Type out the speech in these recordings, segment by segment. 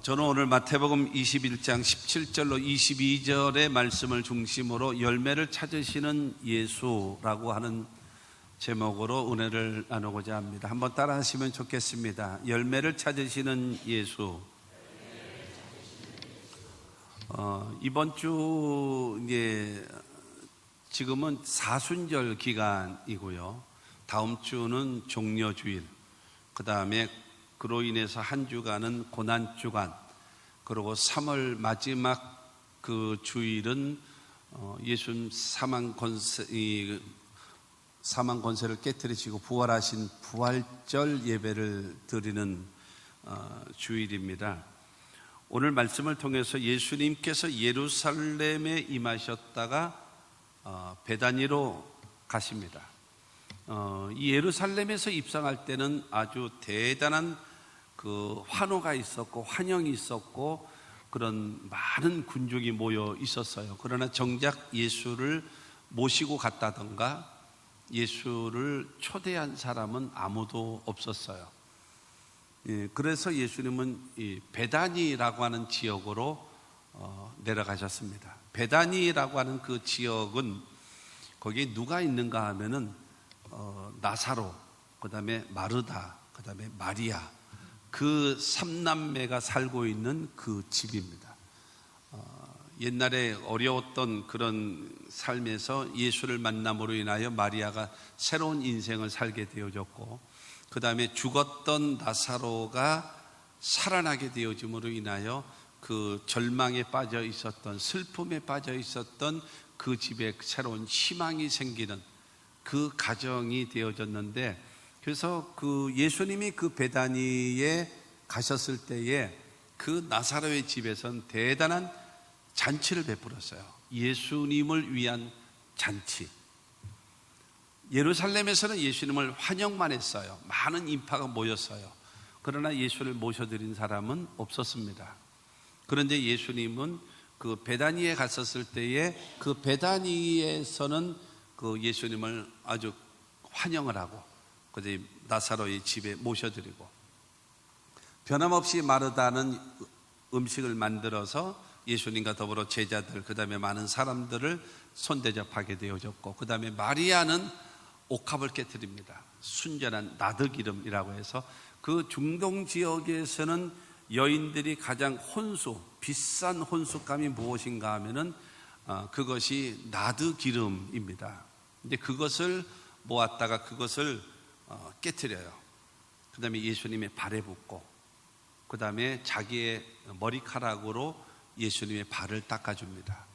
저는 오늘 마태복음 21장 17절로 22절의 말씀을 중심으로 열매를 찾으시는 예수라고 하는 제목으로 은혜를 나누고자 합니다. 한번 따라 하시면 좋겠습니다. 열매를 찾으시는 예수. 이번 주 지금은 사순절 기간이고요. 다음 주는 종려주일, 그 다음에 그로 인해서 한 주간은 고난주간, 그리고 3월 마지막 그 주일은 예수님 사망 권세를 깨뜨리시고 부활하신 부활절 예배를 드리는 주일입니다. 오늘 말씀을 통해서 예수님께서 예루살렘에 임하셨다가 베다니로 가십니다. 이 예루살렘에서 입성할 때는 아주 대단한 그 환호가 있었고 환영이 있었고 그런 많은 군중이 모여 있었어요. 그러나 정작 예수를 모시고 갔다던가 예수를 초대한 사람은 아무도 없었어요. 그래서 예수님은 이 베다니라고 하는 지역으로 내려가셨습니다. 베다니라고 하는 그 지역은 거기에 누가 있는가 하면은 나사로, 그 다음에 마르다, 그 다음에 마리아, 그 삼남매가 살고 있는 그 집입니다. 옛날에 어려웠던 그런 삶에서 예수를 만남으로 인하여 마리아가 새로운 인생을 살게 되어졌고, 그 다음에 죽었던 나사로가 살아나게 되어짐으로 인하여 그 절망에 빠져 있었던, 슬픔에 빠져 있었던 그 집에 새로운 희망이 생기는 그 가정이 되어졌는데, 그래서 그 예수님이 그 베다니에 가셨을 때에 그 나사로의 집에선 대단한 잔치를 베풀었어요. 예수님을 위한 잔치. 예루살렘에서는 예수님을 환영만 했어요. 많은 인파가 모였어요. 그러나 예수를 모셔드린 사람은 없었습니다. 그런데 예수님은 그 베다니에 갔었을 때에 그 베다니에서는 그 예수님을 아주 환영을 하고 그 나사로의 집에 모셔드리고, 변함없이 마르다는 음식을 만들어서 예수님과 더불어 제자들, 그 다음에 많은 사람들을 손대접하게 되어졌고, 그 다음에 마리아는 옥합을 깨뜨립니다. 순전한 나드기름이라고 해서 그 중동 지역에서는 여인들이 가장 비싼 혼수감이 무엇인가 하면은 그것이 나드기름입니다. 근데 그것을 모았다가 그것을 깨트려요. 그 다음에 예수님의 발에 붓고, 그 다음에 자기의 머리카락으로 예수님의 발을 닦아줍니다.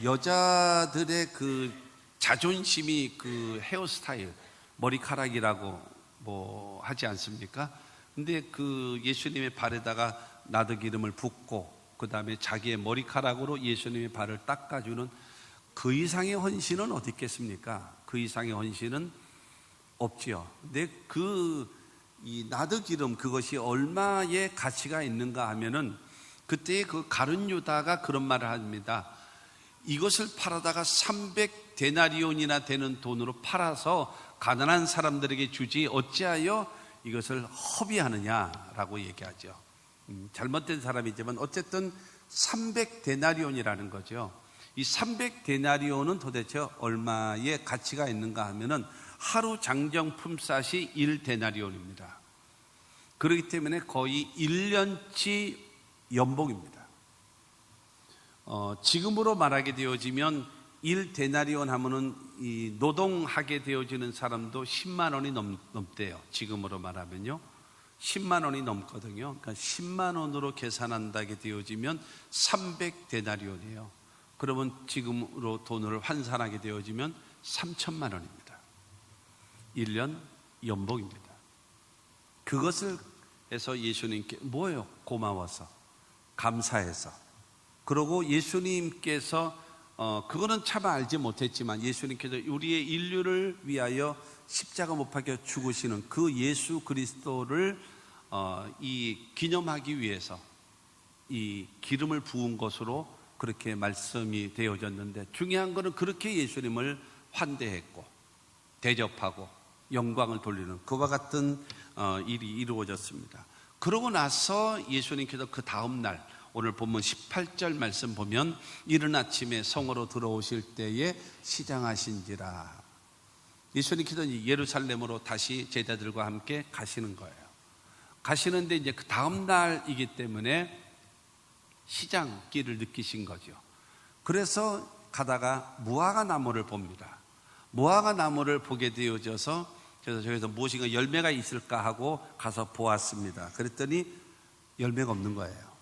여자들의 그 자존심이 그 헤어스타일, 머리카락이라고 뭐 하지 않습니까? 근데 그 예수님의 발에다가 나드기름을 붓고, 그 다음에 자기의 머리카락으로 예수님의 발을 닦아주는 그 이상의 헌신은 어디 있겠습니까? 그 이상의 헌신은 없지요. 근데 이 나드기름, 그것이 얼마의 가치가 있는가 하면은, 그때 그 가룟 유다가 그런 말을 합니다. 이것을 팔아다가 300데나리온이나 되는 돈으로 팔아서 가난한 사람들에게 주지 어찌하여 이것을 허비하느냐라고 얘기하죠. 잘못된 사람이지만 어쨌든 300데나리온이라는 거죠. 이 300데나리온은 도대체 얼마의 가치가 있는가 하면은 하루 장정 품삯이 1데나리온입니다. 그렇기 때문에 거의 1년치 연봉입니다. 지금으로 말하게 되어지면 1데나리온 하면은 이 노동하게 되어지는 사람도 10만 원이 넘대요. 지금으로 말하면요. 10만 원이 넘거든요. 그러니까 10만 원으로 계산한다게 되어지면 300데나리온이에요. 그러면 지금으로 돈을 환산하게 되어지면 3천만 원입니다. 1년 연봉입니다. 그것을 해서 예수님께 뭐예요? 고마워서, 감사해서. 그러고 예수님께서 그거는 차마 알지 못했지만 예수님께서 우리의 인류를 위하여 십자가 못 박혀 죽으시는 그 예수 그리스도를 이 기념하기 위해서 이 기름을 부은 것으로 그렇게 말씀이 되어졌는데, 중요한 것은 그렇게 예수님을 환대했고 대접하고 영광을 돌리는 그와 같은 일이 이루어졌습니다. 그러고 나서 예수님께서 그 다음 날 오늘 본문 18절 말씀 보면 이른 아침에 성으로 들어오실 때에 시장하신지라. 예수님께서 예루살렘으로 다시 제자들과 함께 가시는 거예요. 가시는데 이제 그 다음 날이기 때문에 시장길을 느끼신 거죠. 그래서 가다가 무화과 나무를 봅니다. 무화과 나무를 보게 되어져서 그래서 저기서 무엇인가 열매가 있을까 하고 가서 보았습니다. 그랬더니 열매가 없는 거예요.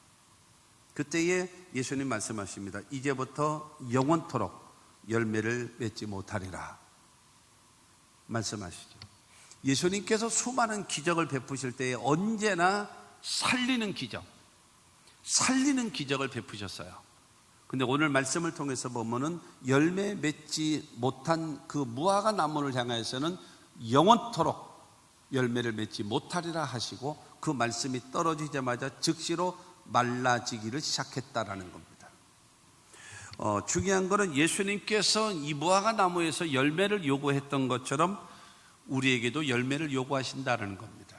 그때에 예수님 말씀하십니다. 이제부터 영원토록 열매를 맺지 못하리라 말씀하시죠. 예수님께서 수많은 기적을 베푸실 때에 언제나 살리는 기적을 베푸셨어요. 근데 오늘 말씀을 통해서 보면은 열매 맺지 못한 그 무화과 나무를 향해서는 영원토록 열매를 맺지 못하리라 하시고 그 말씀이 떨어지자마자 즉시로 말라지기를 시작했다라는 겁니다. 중요한 것은 예수님께서 이 무화과 나무에서 열매를 요구했던 것처럼 우리에게도 열매를 요구하신다는 겁니다.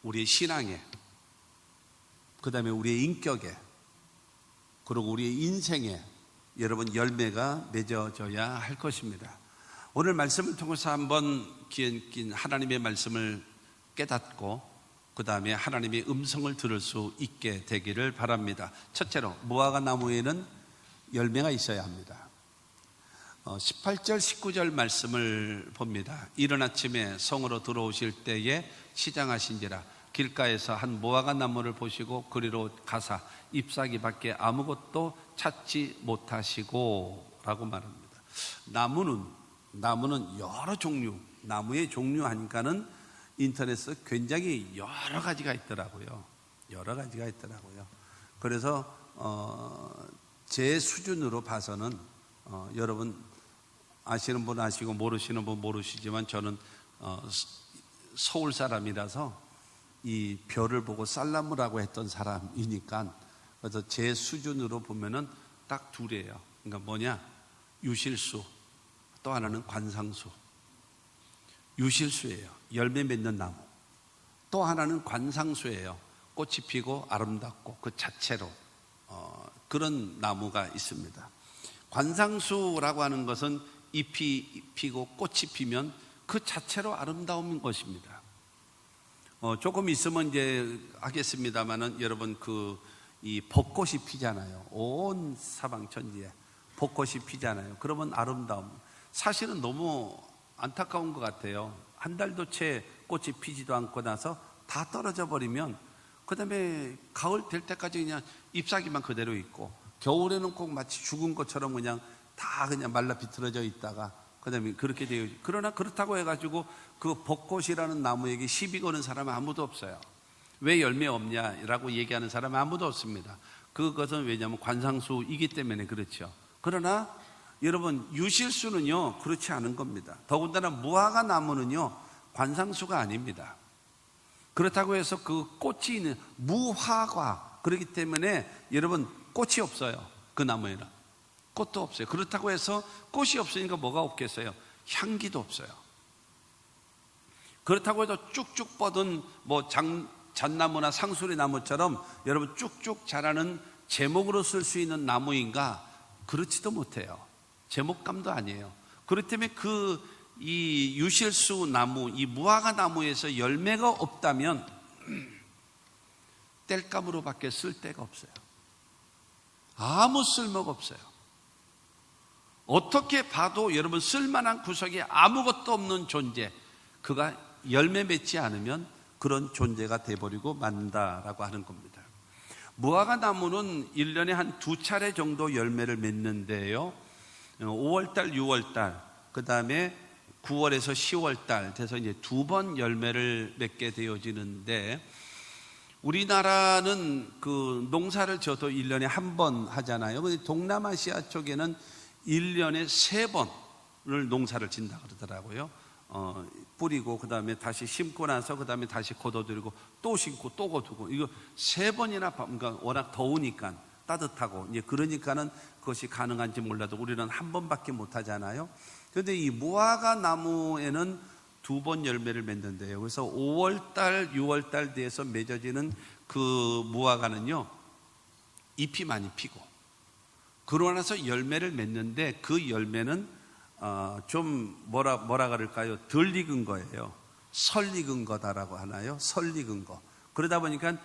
우리의 신앙에, 그 다음에 우리의 인격에, 그리고 우리의 인생에 여러분 열매가 맺어져야 할 것입니다. 오늘 말씀을 통해서 한번 긴 하나님의 말씀을 깨닫고 그 다음에 하나님의 음성을 들을 수 있게 되기를 바랍니다. 첫째로 무화과 나무에는 열매가 있어야 합니다. 18절 19절 말씀을 봅니다. 이른 아침에 성으로 들어오실 때에 시장하신지라. 길가에서 한 무화과 나무를 보시고 그리로 가사 잎사귀 밖에 아무것도 찾지 못하시고 라고 말합니다. 나무는 여러 종류, 나무의 종류 하니까는 인터넷에 굉장히 여러 가지가 있더라고요. 그래서 제 수준으로 봐서는 여러분 아시는 분 아시고 모르시는 분 모르시지만 저는 서울 사람이라서 이 별을 보고 살나무라고 했던 사람이니까 그래서 제 수준으로 보면은 딱 둘이에요. 그러니까 뭐냐? 유실수, 또 하나는 관상수. 유실수예요. 열매 맺는 나무. 또 하나는 관상수예요. 꽃이 피고 아름답고 그 자체로 그런 나무가 있습니다. 관상수라고 하는 것은 잎이 피고 꽃이 피면 그 자체로 아름다운 것입니다. 조금 있으면 이제 하겠습니다만은 여러분 이 벚꽃이 피잖아요. 온 사방천지에 벚꽃이 피잖아요. 그러면 아름다움. 사실은 너무 안타까운 것 같아요. 한 달도 채 꽃이 피지도 않고 나서 다 떨어져 버리면 그 다음에 가을 될 때까지 그냥 잎사귀만 그대로 있고 겨울에는 꼭 마치 죽은 것처럼 그냥 다 그냥 말라 비틀어져 있다가 그 다음에 그렇게 되어 있죠. 그러나 그렇다고 해가지고 그 벚꽃이라는 나무에게 시비 거는 사람은 아무도 없어요. 왜 열매 없냐라고 얘기하는 사람은 아무도 없습니다. 그것은 왜냐하면 관상수이기 때문에 그렇죠. 그러나 여러분 유실수는요 그렇지 않은 겁니다. 더군다나 무화과 나무는요 관상수가 아닙니다. 그렇다고 해서 그 꽃이 있는 무화과 그렇기 때문에 여러분 꽃이 없어요. 그 나무에는 꽃도 없어요. 그렇다고 해서 꽃이 없으니까 뭐가 없겠어요? 향기도 없어요. 그렇다고 해서 쭉쭉 뻗은 뭐 잣나무나 상수리 나무처럼 여러분 쭉쭉 자라는 제목으로 쓸 수 있는 나무인가? 그렇지도 못해요. 제목감도 아니에요. 그렇다면 이 유실수 나무, 이 무화과 나무에서 열매가 없다면 땔감으로밖에 쓸 데가 없어요. 아무 쓸모가 없어요. 어떻게 봐도 여러분 쓸만한 구석이 아무것도 없는 존재, 그가 열매 맺지 않으면 그런 존재가 돼버리고 만다라고 하는 겁니다. 무화과 나무는 1년에 한 2차례 정도 열매를 맺는데요. 5월달, 6월달, 그 다음에 9월에서 10월달 돼서 이제 2번 열매를 맺게 되어지는데 우리나라는 그 농사를 져도 1년에 1번 하잖아요. 근데 동남아시아 쪽에는 1년에 3번을 농사를 진다 그러더라고요. 뿌리고 그 다음에 다시 심고 나서 그 다음에 다시 걷어들이고 또 심고 또 거두고 이거 3번이나 그러니까 워낙 더우니까 따뜻하고 이제 그러니까는 그것이 가능한지 몰라도 우리는 1번밖에 못 하잖아요. 그런데 이 무화과 나무에는 2번 열매를 맺는데요. 그래서 5월달, 6월달 돼서 맺어지는 그 무화과는요, 잎이 많이 피고, 그러고 나서 열매를 맺는데 그 열매는 좀 뭐라 그럴까요? 덜 익은 거예요. 설 익은 거다라고 하나요? 설 익은 거. 그러다 보니까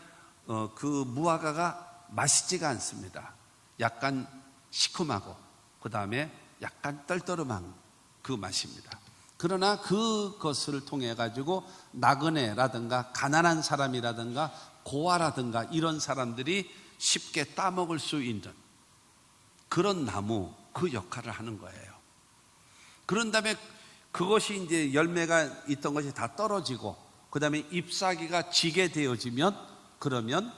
그 무화과가 맛있지가 않습니다. 약간 시큼하고 그 다음에 약간 떨떠름한 그 맛입니다. 그러나 그것을 통해 가지고 나그네라든가 가난한 사람이라든가 고아라든가 이런 사람들이 쉽게 따먹을 수 있는 그런 나무, 그 역할을 하는 거예요. 그런 다음에 그것이 이제 열매가 있던 것이 다 떨어지고 그 다음에 잎사귀가 지게 되어지면 그러면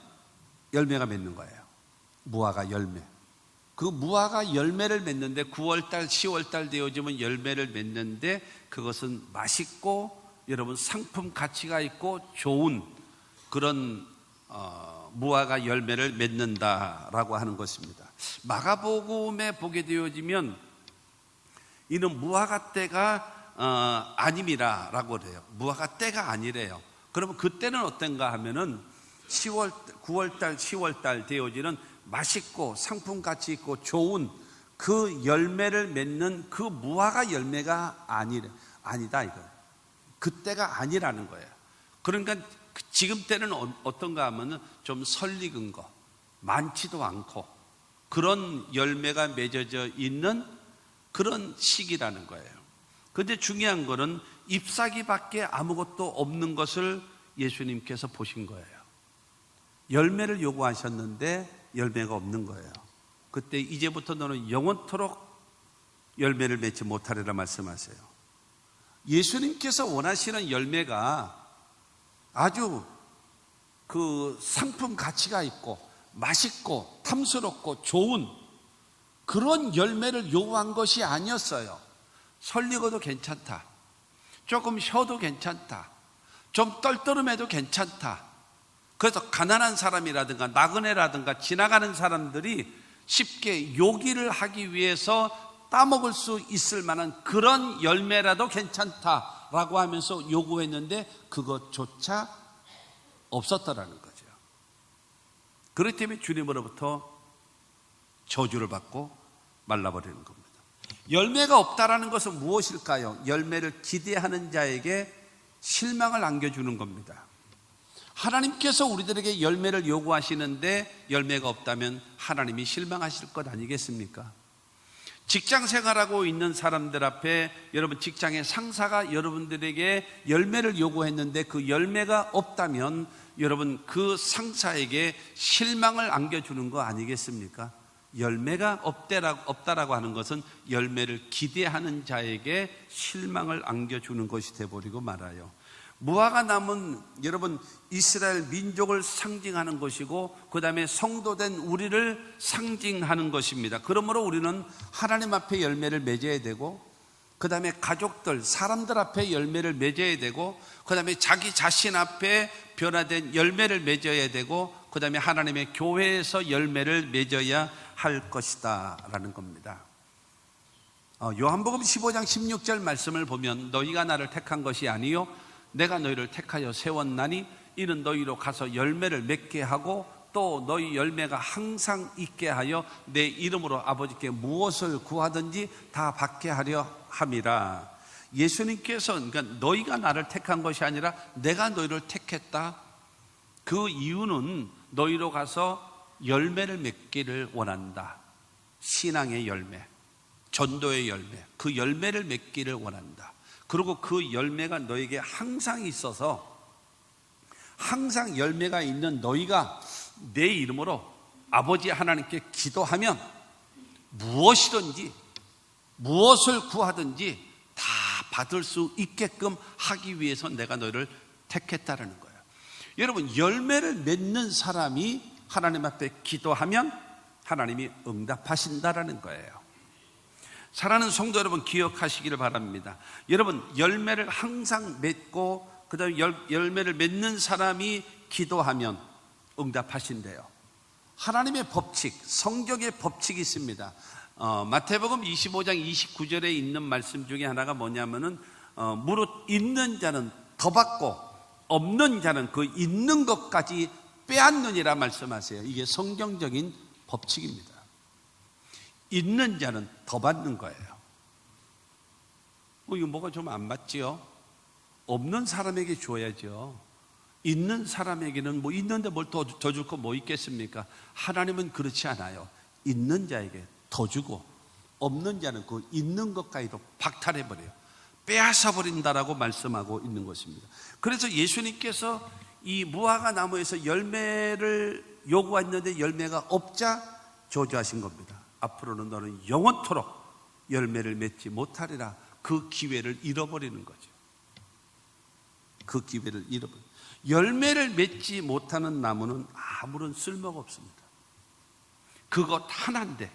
열매가 맺는 거예요. 무화과 열매. 그 무화과 열매를 맺는데 9월달, 10월달 되어지면 열매를 맺는데 그것은 맛있고 여러분 상품 가치가 있고 좋은 그런 무화과 열매를 맺는다라고 하는 것입니다. 마가복음에 보게 되어지면 이는 무화과 때가 아님이라라고 그래요. 무화과 때가 아니래요. 그러면 그때는 어떤가 하면은 9월달, 10월달 되어지는 맛있고 상품 가치 있고 좋은 그 열매를 맺는 그 무화과 열매가 아니다 이거. 그때가 아니라는 거예요. 그러니까 지금 때는 어떤가 하면은 좀 설익은 거, 많지도 않고 그런 열매가 맺어져 있는 그런 시기라는 거예요. 그런데 중요한 거는 잎사귀밖에 아무것도 없는 것을 예수님께서 보신 거예요. 열매를 요구하셨는데 열매가 없는 거예요. 그때 이제부터 너는 영원토록 열매를 맺지 못하리라 말씀하세요. 예수님께서 원하시는 열매가 아주 그 상품 가치가 있고 맛있고 탐스럽고 좋은 그런 열매를 요구한 것이 아니었어요. 설익어도 괜찮다. 조금 쉬어도 괜찮다. 좀 떨떠름해도 괜찮다. 그래서 가난한 사람이라든가 나그네라든가 지나가는 사람들이 쉽게 요기를 하기 위해서 따먹을 수 있을 만한 그런 열매라도 괜찮다라고 하면서 요구했는데 그것조차 없었더라는 거죠. 그렇기 때문에 주님으로부터 저주를 받고 말라버리는 겁니다. 열매가 없다라는 것은 무엇일까요? 열매를 기대하는 자에게 실망을 안겨주는 겁니다. 하나님께서 우리들에게 열매를 요구하시는데 열매가 없다면 하나님이 실망하실 것 아니겠습니까? 직장 생활하고 있는 사람들 앞에 여러분 직장의 상사가 여러분들에게 열매를 요구했는데 그 열매가 없다면 여러분 그 상사에게 실망을 안겨주는 거 아니겠습니까? 열매가 없다라고 하는 것은 열매를 기대하는 자에게 실망을 안겨주는 것이 되어버리고 말아요. 무화과 나무는 여러분 이스라엘 민족을 상징하는 것이고 그 다음에 성도된 우리를 상징하는 것입니다. 그러므로 우리는 하나님 앞에 열매를 맺어야 되고 그 다음에 가족들, 사람들 앞에 열매를 맺어야 되고 그 다음에 자기 자신 앞에 변화된 열매를 맺어야 되고 그 다음에 하나님의 교회에서 열매를 맺어야 할 것이다 라는 겁니다. 요한복음 15장 16절 말씀을 보면 너희가 나를 택한 것이 아니요 내가 너희를 택하여 세웠나니 이는 너희로 가서 열매를 맺게 하고 또 너희 열매가 항상 있게 하여 내 이름으로 아버지께 무엇을 구하든지 다 받게 하려 함이라. 예수님께서 그러니까 너희가 나를 택한 것이 아니라 내가 너희를 택했다. 그 이유는 너희로 가서 열매를 맺기를 원한다. 신앙의 열매, 전도의 열매, 그 열매를 맺기를 원한다. 그리고 그 열매가 너에게 항상 있어서 항상 열매가 있는 너희가 내 이름으로 아버지 하나님께 기도하면 무엇이든지 무엇을 구하든지 다 받을 수 있게끔 하기 위해서 내가 너희를 택했다라는 거예요. 여러분 열매를 맺는 사람이 하나님 앞에 기도하면 하나님이 응답하신다라는 거예요. 사랑하는 성도 여러분 기억하시기를 바랍니다. 여러분 열매를 항상 맺고 그 다음에 열매를 맺는 사람이 기도하면 응답하신대요. 하나님의 법칙, 성경의 법칙이 있습니다. 마태복음 25장 29절에 있는 말씀 중에 하나가 뭐냐면은 무릇 있는 자는 더 받고 없는 자는 그 있는 것까지 빼앗느니라 말씀하세요. 이게 성경적인 법칙입니다. 있는 자는 더 받는 거예요. 이거 뭐가 좀 안 맞지요? 없는 사람에게 줘야죠. 있는 사람에게는 뭐 있는데 뭘 더 줄 거 뭐 있겠습니까? 하나님은 그렇지 않아요. 있는 자에게 더 주고 없는 자는 그 있는 것까지도 박탈해버려요. 빼앗아 버린다라고 말씀하고 있는 것입니다. 그래서 예수님께서 이 무화과 나무에서 열매를 요구했는데 열매가 없자 저주하신 겁니다. 앞으로는 너는 영원토록 열매를 맺지 못하리라. 그 기회를 잃어버리는 거죠. 그 기회를 잃어버려. 열매를 맺지 못하는 나무는 아무런 쓸모가 없습니다. 그것 하나인데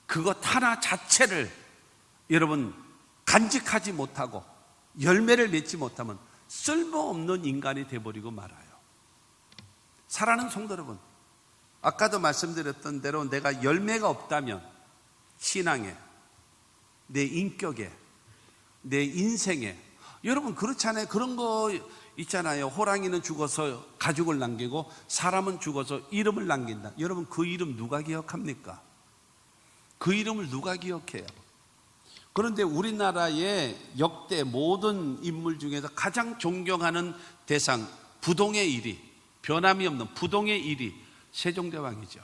그것 하나 자체를 여러분 간직하지 못하고 열매를 맺지 못하면 쓸모없는 인간이 되어버리고 말아요. 사랑하는 성도 여러분, 아까도 말씀드렸던 대로 내가 열매가 없다면 신앙에, 내 인격에, 내 인생에, 여러분 그렇잖아요. 그런 거 있잖아요. 호랑이는 죽어서 가죽을 남기고 사람은 죽어서 이름을 남긴다. 여러분 그 이름 누가 기억합니까? 그 이름을 누가 기억해요? 그런데 우리나라의 역대 모든 인물 중에서 가장 존경하는 대상, 부동의 1위, 변함이 없는 부동의 1위 세종대왕이죠.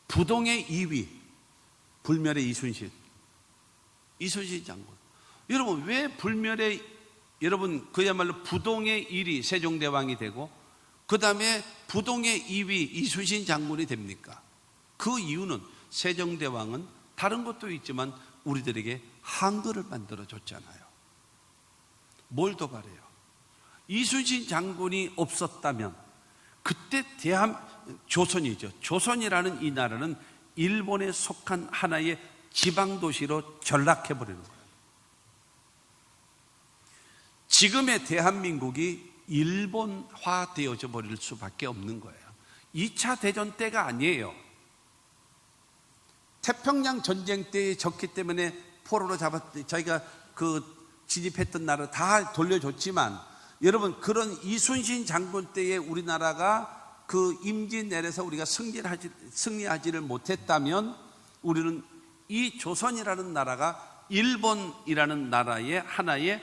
부동의 2위 불멸의 이순신 장군. 여러분 왜 불멸의, 여러분 그야말로 부동의 1위 세종대왕이 되고 그 다음에 부동의 2위 이순신 장군이 됩니까? 그 이유는 세종대왕은 다른 것도 있지만 우리들에게 한글을 만들어 줬잖아요. 뭘 더 바래요? 이순신 장군이 없었다면 그때 조선이죠. 조선이라는 이 나라는 일본에 속한 하나의 지방도시로 전락해버리는 거예요. 지금의 대한민국이 일본화 되어져 버릴 수밖에 없는 거예요. 2차 대전 때가 아니에요. 태평양 전쟁 때 졌기 때문에 포로로 자기가 그 진입했던 나라 다 돌려줬지만 여러분 그런 이순신 장군 때에 우리나라가 그 임기 내려서 우리가 승리하지를 못했다면 우리는 이 조선이라는 나라가 일본이라는 나라의 하나의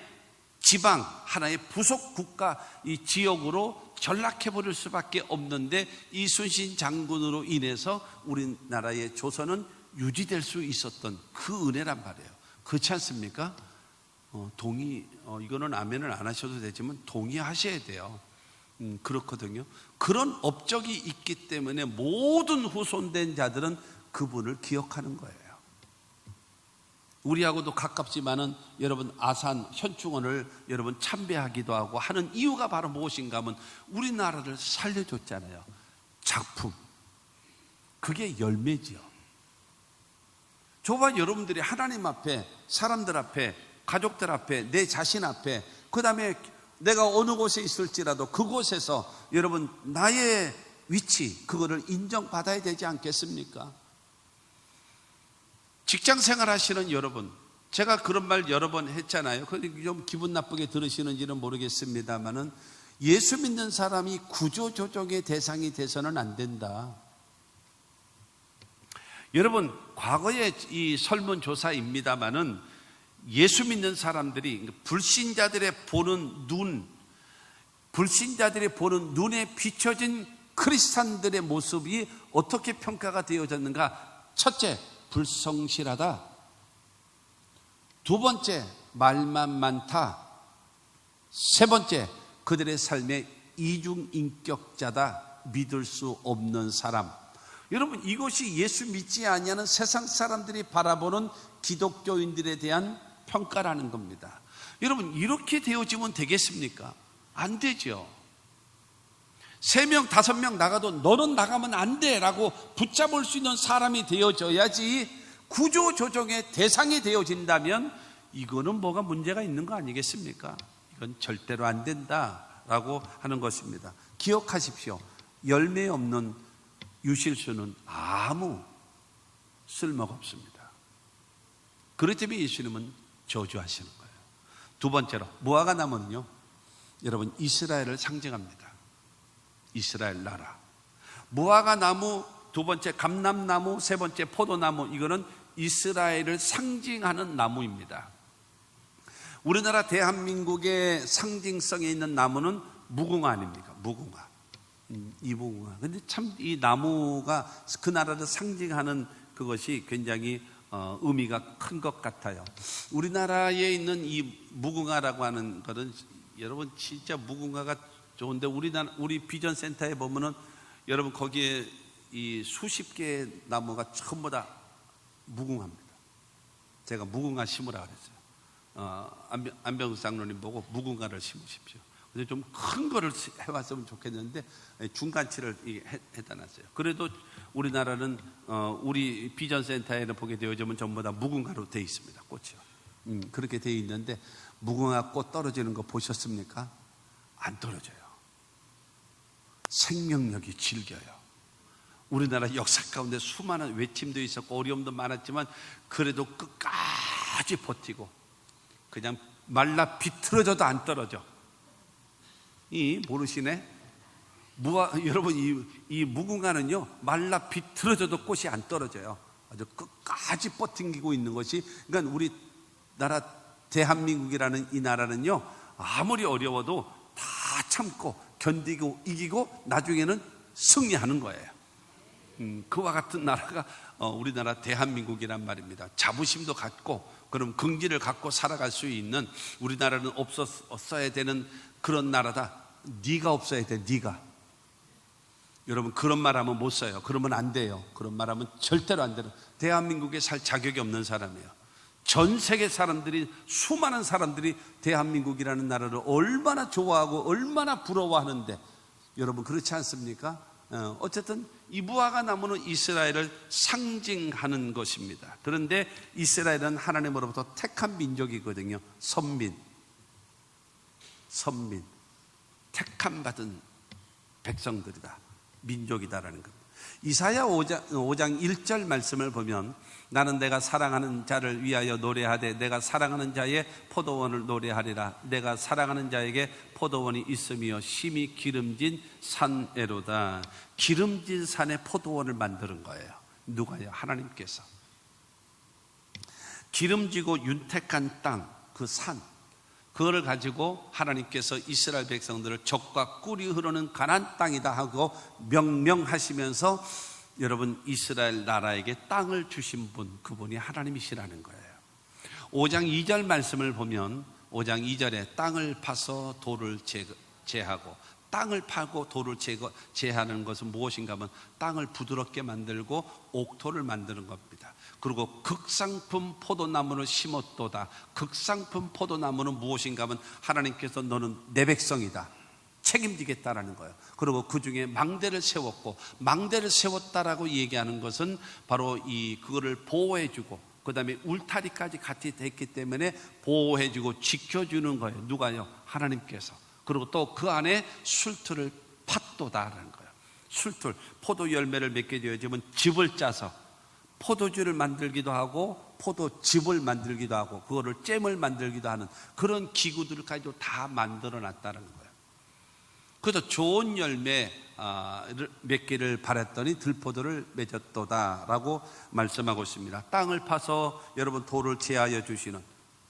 지방, 하나의 부속 국가, 이 지역으로 전락해버릴 수밖에 없는데 이순신 장군으로 인해서 우리나라의 조선은 유지될 수 있었던 그 은혜란 말이에요. 그렇지 않습니까? 이거는 아멘을 안 하셔도 되지만 동의하셔야 돼요. 그렇거든요. 그런 업적이 있기 때문에 모든 후손된 자들은 그분을 기억하는 거예요. 우리하고도 가깝지만은 여러분 아산 현충원을 여러분 참배하기도 하고 하는 이유가 바로 무엇인가 하면 우리나라를 살려줬잖아요. 작품. 그게 열매지요. 저와 여러분들이 하나님 앞에, 사람들 앞에, 가족들 앞에, 내 자신 앞에, 그 다음에 내가 어느 곳에 있을지라도 그곳에서 여러분 나의 위치, 그거를 인정받아야 되지 않겠습니까? 직장 생활 하시는 여러분, 제가 그런 말 여러 번 했잖아요. 좀 기분 나쁘게 들으시는지는 모르겠습니다만은 예수 믿는 사람이 구조조정의 대상이 돼서는 안 된다. 여러분 과거의 이 설문조사입니다만은 예수 믿는 사람들이 불신자들의 보는 눈에 비춰진 크리스찬들의 모습이 어떻게 평가가 되어졌는가? 첫째, 불성실하다. 두 번째, 말만 많다. 세 번째, 그들의 삶의 이중인격자다. 믿을 수 없는 사람. 여러분 이것이 예수 믿지 아니하는 세상 사람들이 바라보는 기독교인들에 대한 평가라는 겁니다. 여러분 이렇게 되어지면 되겠습니까? 안 되죠. 3명, 5명 나가도 너는 나가면 안 돼 라고 붙잡을 수 있는 사람이 되어져야지 구조조정의 대상이 되어진다면 이거는 뭐가 문제가 있는 거 아니겠습니까? 이건 절대로 안 된다라고 하는 것입니다. 기억하십시오. 열매 없는 유실수는 아무 쓸모가 없습니다. 그렇기 때문에 예수님은 저주하시는 거예요. 두 번째로 무화과 나무는요, 여러분 이스라엘을 상징합니다. 이스라엘 나라. 무화과 나무, 두 번째 감람나무, 세 번째 포도나무, 이거는 이스라엘을 상징하는 나무입니다. 우리나라 대한민국의 상징성에 있는 나무는 무궁화 아닙니까? 무궁화. 이 무궁화. 근데 참 이 나무가 그 나라를 상징하는 그것이 굉장히 의미가 큰 것 같아요. 우리나라에 있는 이 무궁화라고 하는 것은 여러분 진짜 무궁화가 좋은데, 우리 비전 센터에 보면은 여러분 거기에 이 수십 개의 나무가 전부 다 무궁화입니다. 제가 무궁화 심으라 그랬어요. 안병수 장로님 보고 무궁화를 심으십시오. 근데 좀 큰 거를 해왔으면 좋겠는데 중간치를 해다 놨어요. 그래도 우리나라는 우리 비전 센터에는 보게 되어지면 전부 다 무궁화로 되어 있습니다. 꽃이요. 그렇게 되어 있는데 무궁화 꽃 떨어지는 거 보셨습니까? 안 떨어져요. 생명력이 질겨요. 우리나라 역사 가운데 수많은 외침도 있었고 어려움도 많았지만 그래도 끝까지 버티고 그냥 말라 비틀어져도 안 떨어져. 모르시네? 여러분 이 무궁화는요, 말라 비틀어져도 꽃이 안 떨어져요. 아주 끝까지 버티고 있는 것이, 그러니까 우리 나라 대한민국이라는 이 나라는요, 아무리 어려워도 다 참고 견디고 이기고 나중에는 승리하는 거예요. 그와 같은 나라가 우리나라 대한민국이란 말입니다. 자부심도 갖고 그럼 긍지를 갖고 살아갈 수 있는, 우리나라는 없어야 되는 그런 나라다. 네가 없어야 돼. 네가. 여러분 그런 말하면 못 써요. 그러면 안 돼요. 그런 말하면 절대로 안 돼요. 대한민국에 살 자격이 없는 사람이에요. 전 세계 사람들이, 수많은 사람들이 대한민국이라는 나라를 얼마나 좋아하고 얼마나 부러워하는데, 여러분 그렇지 않습니까? 어쨌든 이 무화과 나무는 이스라엘을 상징하는 것입니다. 그런데 이스라엘은 하나님으로부터 택한 민족이거든요. 선민, 택함 받은 백성들이다, 민족이다라는 것. 이사야 5장 1절 말씀을 보면, 나는 내가 사랑하는 자를 위하여 노래하되 내가 사랑하는 자의 포도원을 노래하리라. 내가 사랑하는 자에게 포도원이 있으며 심히 기름진 산에로다. 기름진 산에 포도원을 만드는 거예요. 누가요? 하나님께서. 기름지고 윤택한 땅, 그 산, 그거를 가지고 하나님께서 이스라엘 백성들을 젖과 꿀이 흐르는 가나안 땅이다 하고 명명하시면서, 여러분 이스라엘 나라에게 땅을 주신 분, 그분이 하나님이시라는 거예요. 5장 2절 말씀을 보면 5장 2절에 땅을 파서 돌을 제하고, 땅을 파고 돌을 제하는 것은 무엇인가 하면 땅을 부드럽게 만들고 옥토를 만드는 겁니다. 그리고 극상품 포도나무를 심었도다. 극상품 포도나무는 무엇인가 하면 하나님께서 너는 내 백성이다, 책임지겠다라는 거예요. 그리고 그 중에 망대를 세웠고, 망대를 세웠다라고 얘기하는 것은 바로 그거를 보호해주고, 그 다음에 울타리까지 같이 됐기 때문에 보호해주고 지켜주는 거예요. 누가요? 하나님께서. 그리고 또 그 안에 술틀을 팠도다라는 거예요. 술틀, 포도 열매를 맺게 되어지면 즙을 짜서 포도주를 만들기도 하고 포도즙을 만들기도 하고 그거를 잼을 만들기도 하는 그런 기구들을 가지고 다 만들어 놨다는 거예요. 그래서 좋은 열매 맺기를 바랐더니 들포도를 맺었도다라고 말씀하고 있습니다. 땅을 파서 여러분 돌을 제하여 주시는,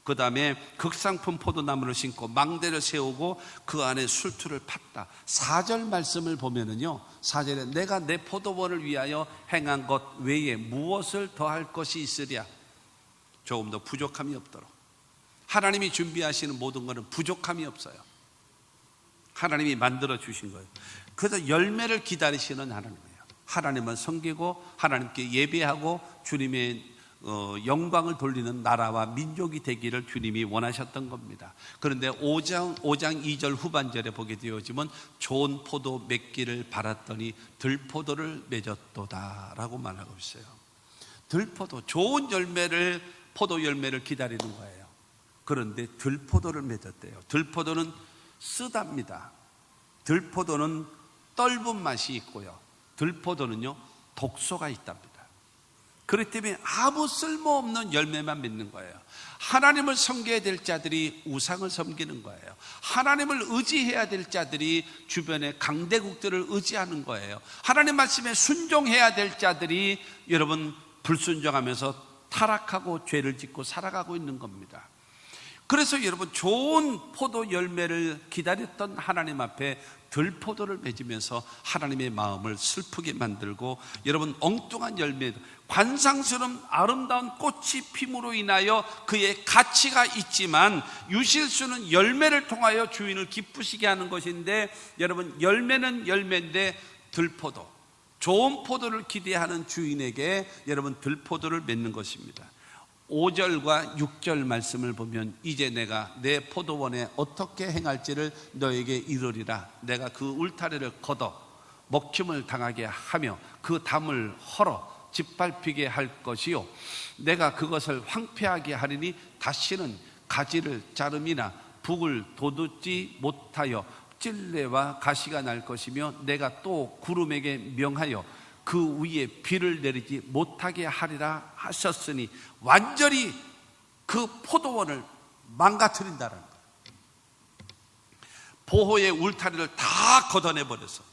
그 다음에 극상품 포도나무를 심고 망대를 세우고 그 안에 술틀을 팠다. 4절 말씀을 보면은요, 4절에 내가 내 포도원을 위하여 행한 것 외에 무엇을 더할 것이 있으랴. 조금 더 부족함이 없도록. 하나님이 준비하시는 모든 것은 부족함이 없어요. 하나님이 만들어 주신 거예요. 그래서 열매를 기다리시는 하나님이에요. 하나님을 섬기고 하나님께 예배하고 주님의 영광을 돌리는 나라와 민족이 되기를 주님이 원하셨던 겁니다. 그런데 5장 2절 후반절에 보게 되어지면 좋은 포도 맺기를 바랐더니 들포도를 맺었도다 라고 말하고 있어요. 들포도, 좋은 열매를, 포도 열매를 기다리는 거예요. 그런데 들포도를 맺었대요. 들포도는 쓰답니다. 들포도는 떫은 맛이 있고요, 들포도는요 독소가 있답니다. 그렇기 때문에 아무 쓸모없는 열매만 맺는 거예요. 하나님을 섬겨야 될 자들이 우상을 섬기는 거예요. 하나님을 의지해야 될 자들이 주변의 강대국들을 의지하는 거예요. 하나님 말씀에 순종해야 될 자들이 여러분 불순종하면서 타락하고 죄를 짓고 살아가고 있는 겁니다. 그래서 여러분 좋은 포도 열매를 기다렸던 하나님 앞에 들포도를 맺으면서 하나님의 마음을 슬프게 만들고, 여러분 엉뚱한 열매, 관상스러운 아름다운 꽃이 핌으로 인하여 그의 가치가 있지만 유실수는 열매를 통하여 주인을 기쁘시게 하는 것인데, 여러분 열매는 열매인데 들포도, 좋은 포도를 기대하는 주인에게 여러분 들포도를 맺는 것입니다. 5절과 6절 말씀을 보면 이제 내가 내 포도원에 어떻게 행할지를 너에게 이르리라. 내가 그 울타리를 걷어 먹힘을 당하게 하며 그 담을 헐어 짓밟히게 할 것이요, 내가 그것을 황폐하게 하리니 다시는 가지를 자름이나 북을 돋우지 못하여 찔레와 가시가 날 것이며, 내가 또 구름에게 명하여 그 위에 비를 내리지 못하게 하리라 하셨으니, 완전히 그 포도원을 망가뜨린다는 거예요. 보호의 울타리를 다 걷어내버려서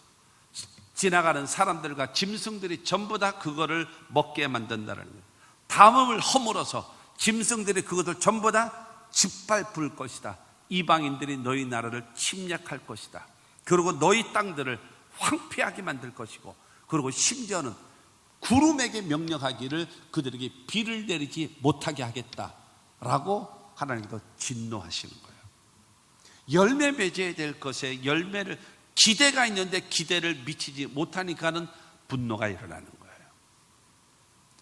지나가는 사람들과 짐승들이 전부 다 그거를 먹게 만든다는 거예요. 담을 허물어서 짐승들이 그것을 전부 다 짓밟을 것이다. 이방인들이 너희 나라를 침략할 것이다. 그리고 너희 땅들을 황폐하게 만들 것이고, 그리고 심지어는 구름에게 명령하기를 그들에게 비를 내리지 못하게 하겠다라고 하나님도 진노하시는 거예요. 열매 맺어야 될 것에 열매를, 기대가 있는데 기대를 미치지 못하니까는 분노가 일어나는 거예요.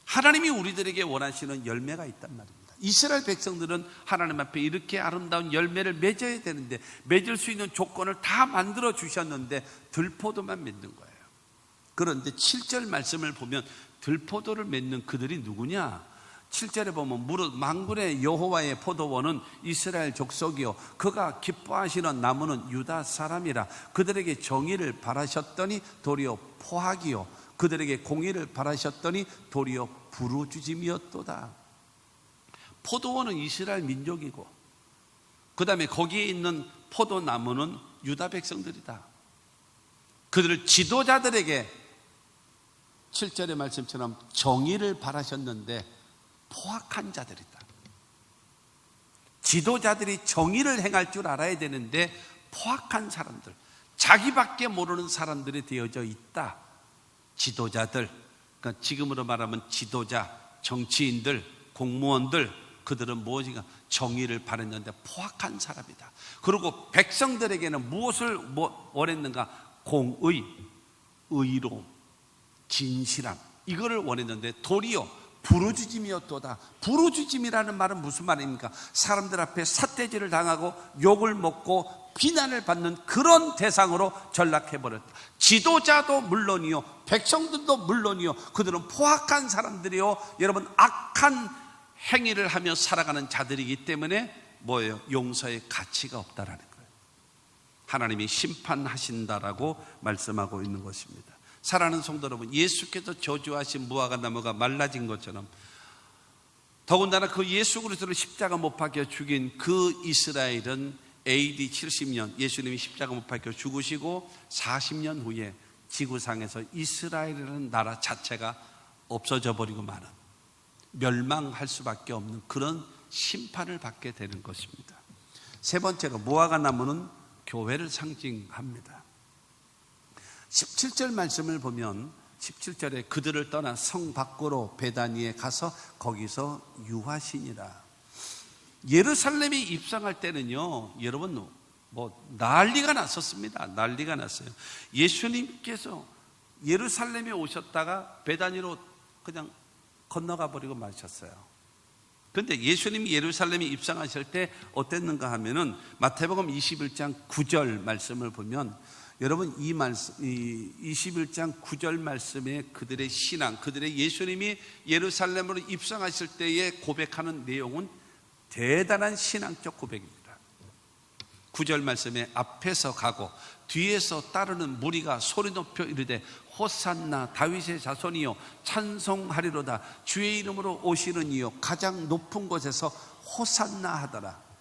하나님이 우리들에게 원하시는 열매가 있단 말입니다. 이스라엘 백성들은 하나님 앞에 이렇게 아름다운 열매를 맺어야 되는데 맺을 수 있는 조건을 다 만들어 주셨는데 들포도만 맺는 거예요. 그런데 7절 말씀을 보면 들포도를 맺는 그들이 누구냐? 7절에 보면 무릇 만군의 여호와의 포도원은 이스라엘 족속이요 그가 기뻐하시는 나무는 유다 사람이라. 그들에게 정의를 바라셨더니 도리어 포악이요 그들에게 공의를 바라셨더니 도리어 부르짖음이었도다. 포도원은 이스라엘 민족이고, 그 다음에 거기에 있는 포도나무는 유다 백성들이다. 그들을 지도자들에게 7절의 말씀처럼 정의를 바라셨는데 포악한 자들이다. 지도자들이 정의를 행할 줄 알아야 되는데 포악한 사람들, 자기밖에 모르는 사람들이 되어져 있다. 지도자들, 그러니까 지금으로 말하면 지도자, 정치인들, 공무원들, 그들은 무엇인가 정의를 바랬는데 포악한 사람이다. 그리고 백성들에게는 무엇을 원했는가? 공의, 의로움, 진실함, 이거를 원했는데 도리어 부르짖음이었도다. 부르짖음이라는 말은 무슨 말입니까? 사람들 앞에 삿대질을 당하고 욕을 먹고 비난을 받는 그런 대상으로 전락해버렸다. 지도자도 물론이요 백성들도 물론이요 그들은 포악한 사람들이요 여러분 악한 행위를 하며 살아가는 자들이기 때문에 뭐예요? 용서의 가치가 없다라는 거예요. 하나님이 심판하신다라고 말씀하고 있는 것입니다. 사랑하는 성도 여러분, 예수께서 저주하신 무화과 나무가 말라진 것처럼 더군다나 그 예수 그리스도를 십자가 못 박혀 죽인 그 이스라엘은 AD 70년 예수님이 십자가 못 박혀 죽으시고 40년 후에 지구상에서 이스라엘이라는 나라 자체가 없어져 버리고 마는, 멸망할 수밖에 없는 그런 심판을 받게 되는 것입니다. 세 번째로 무화과 나무는 교회를 상징합니다. 17절 말씀을 보면 17절에 그들을 떠나 성 밖으로 베다니에 가서 거기서 유하시니라. 예루살렘에 입성할 때는요 여러분 난리가 났었습니다. 난리가 났어요. 예수님께서 예루살렘에 오셨다가 베다니로 그냥 건너가 버리고 마셨어요. 그런데 예수님이 예루살렘에 입성하실 때 어땠는가 하면은 마태복음 21장 9절 말씀을 보면 여러분 이 말씀, 21장 9절 말씀에 그들의 신앙, 그들의 예수님이 예루살렘으로 입성하실 때에 고백하는 내용은 대단한 신앙적 고백입니다. 9절 말씀에 앞에서 가고 뒤에서 따르는 무리가 소리 높여 이르되 호산나 다윗의 자손이요 찬송하리로다 주의 이름으로 오시는 이요 가장 높은 곳에서 호산나 하더라.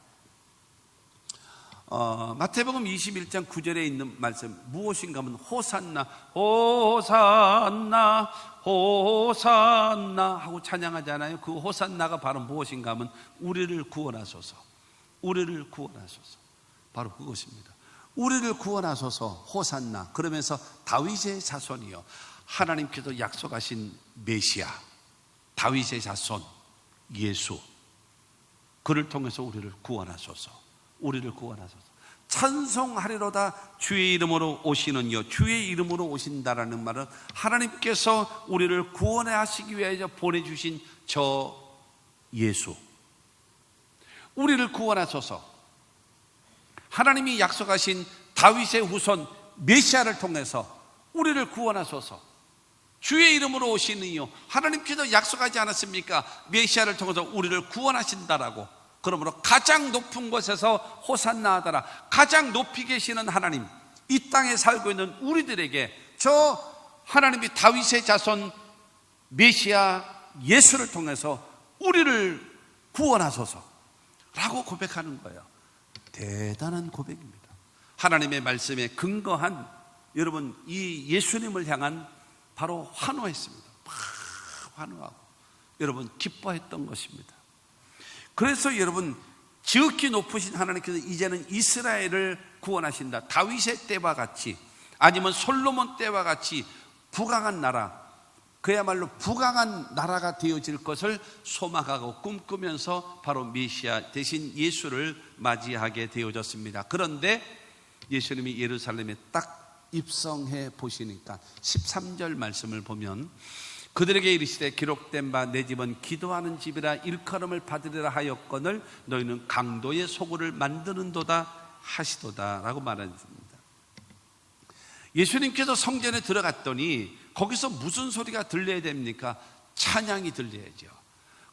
마태복음 21장 9절에 있는 말씀 무엇인가 하면 호산나 호산나 호산나 하고 찬양하잖아요. 그 호산나가 바로 무엇인가 하면 우리를 구원하소서, 우리를 구원하소서, 바로 그것입니다. 우리를 구원하소서 호산나. 그러면서 다윗의 자손이요 하나님께서 약속하신 메시아 다윗의 자손 예수, 그를 통해서 우리를 구원하소서, 우리를 구원하소서. 찬송하리로다 주의 이름으로 오시는 이요. 주의 이름으로 오신다라는 말은 하나님께서 우리를 구원해 하시기 위해서 보내주신 저 예수, 우리를 구원하소서. 하나님이 약속하신 다윗의 후손 메시아를 통해서 우리를 구원하소서. 주의 이름으로 오시는 이요 하나님께서 약속하지 않았습니까? 메시아를 통해서 우리를 구원하신다라고. 그러므로 가장 높은 곳에서 호산나 하더라. 가장 높이 계시는 하나님, 이 땅에 살고 있는 우리들에게 저 하나님이 다윗의 자손 메시아 예수를 통해서 우리를 구원하소서 라고 고백하는 거예요. 대단한 고백입니다. 하나님의 말씀에 근거한 여러분 이 예수님을 향한 바로 환호했습니다. 환호하고 여러분 기뻐했던 것입니다. 그래서 여러분 지극히 높으신 하나님께서 이제는 이스라엘을 구원하신다. 다윗의 때와 같이 아니면 솔로몬 때와 같이 부강한 나라, 그야말로 부강한 나라가 되어질 것을 소망하고 꿈꾸면서 바로 메시아 대신 예수를 맞이하게 되어졌습니다. 그런데 예수님이 예루살렘에 딱 입성해 보시니까 13절 말씀을 보면 그들에게 이르시되 기록된 바 내 집은 기도하는 집이라 일컬음을 받으리라 하였거늘 너희는 강도의 소굴을 만드는도다 하시도다 라고 말했습니다. 예수님께서 성전에 들어갔더니 거기서 무슨 소리가 들려야 됩니까? 찬양이 들려야죠.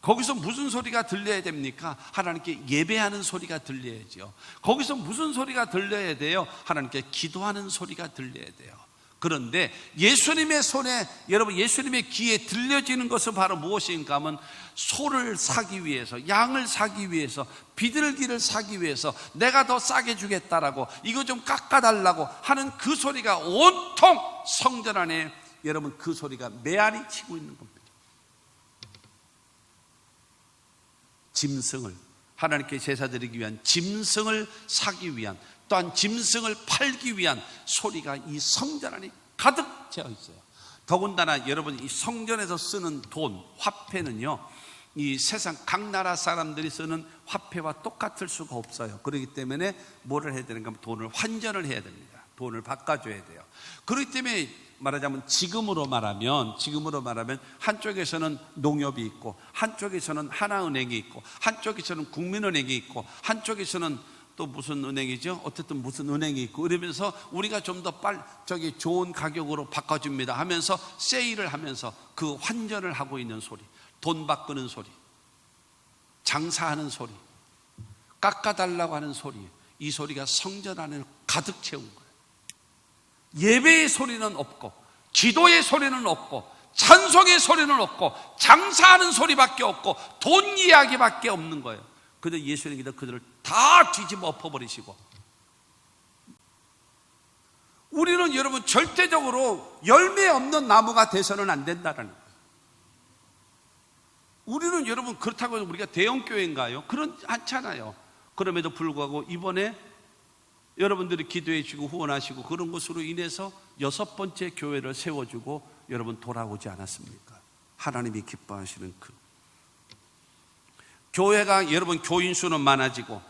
거기서 무슨 소리가 들려야 됩니까? 하나님께 예배하는 소리가 들려야죠. 거기서 무슨 소리가 들려야 돼요? 하나님께 기도하는 소리가 들려야 돼요. 그런데 예수님의 손에, 여러분 예수님의 귀에 들려지는 것은 바로 무엇인가 하면 소를 사기 위해서, 양을 사기 위해서, 비둘기를 사기 위해서 내가 더 싸게 주겠다라고, 이거 좀 깎아달라고 하는 그 소리가 온통 성전 안에 여러분 그 소리가 메아리 치고 있는 겁니다. 짐승을, 하나님께 제사 드리기 위한 짐승을 사기 위한, 또한 짐승을 팔기 위한 소리가 이 성전 안에 가득 채워 있어요. 더군다나 여러분 이 성전에서 쓰는 돈, 화폐는요 이 세상 각 나라 사람들이 쓰는 화폐와 똑같을 수가 없어요. 그렇기 때문에 뭐를 해야 되는가 하면 돈을 환전을 해야 됩니다. 돈을 바꿔줘야 돼요. 그렇기 때문에 말하자면 지금으로 말하면 한쪽에서는 농협이 있고, 한쪽에서는 하나은행이 있고, 한쪽에서는 국민은행이 있고, 한쪽에서는 또 무슨 은행이죠? 어쨌든 무슨 은행이 있고, 이러면서 우리가 좀 더 좋은 가격으로 바꿔줍니다 하면서 세일을 하면서 그 환전을 하고 있는 소리, 돈 바꾸는 소리, 장사하는 소리, 깎아달라고 하는 소리, 이 소리가 성전 안을 가득 채운 거예요. 예배의 소리는 없고, 기도의 소리는 없고, 찬송의 소리는 없고, 장사하는 소리밖에 없고, 돈 이야기밖에 없는 거예요. 그런데 예수님께서 그들을 다 뒤집어 엎어버리시고, 우리는 여러분 절대적으로 열매 없는 나무가 돼서는 안 된다는 거예요. 우리는 여러분 그렇다고 해서 우리가 대형교회인가요? 그렇지 않잖아요. 그럼에도 불구하고 이번에 여러분들이 기도해 주고 후원하시고 그런 것으로 인해서 6번째 교회를 세워주고 여러분 돌아오지 않았습니까? 하나님이 기뻐하시는 그 교회가, 여러분 교인 수는 많아지고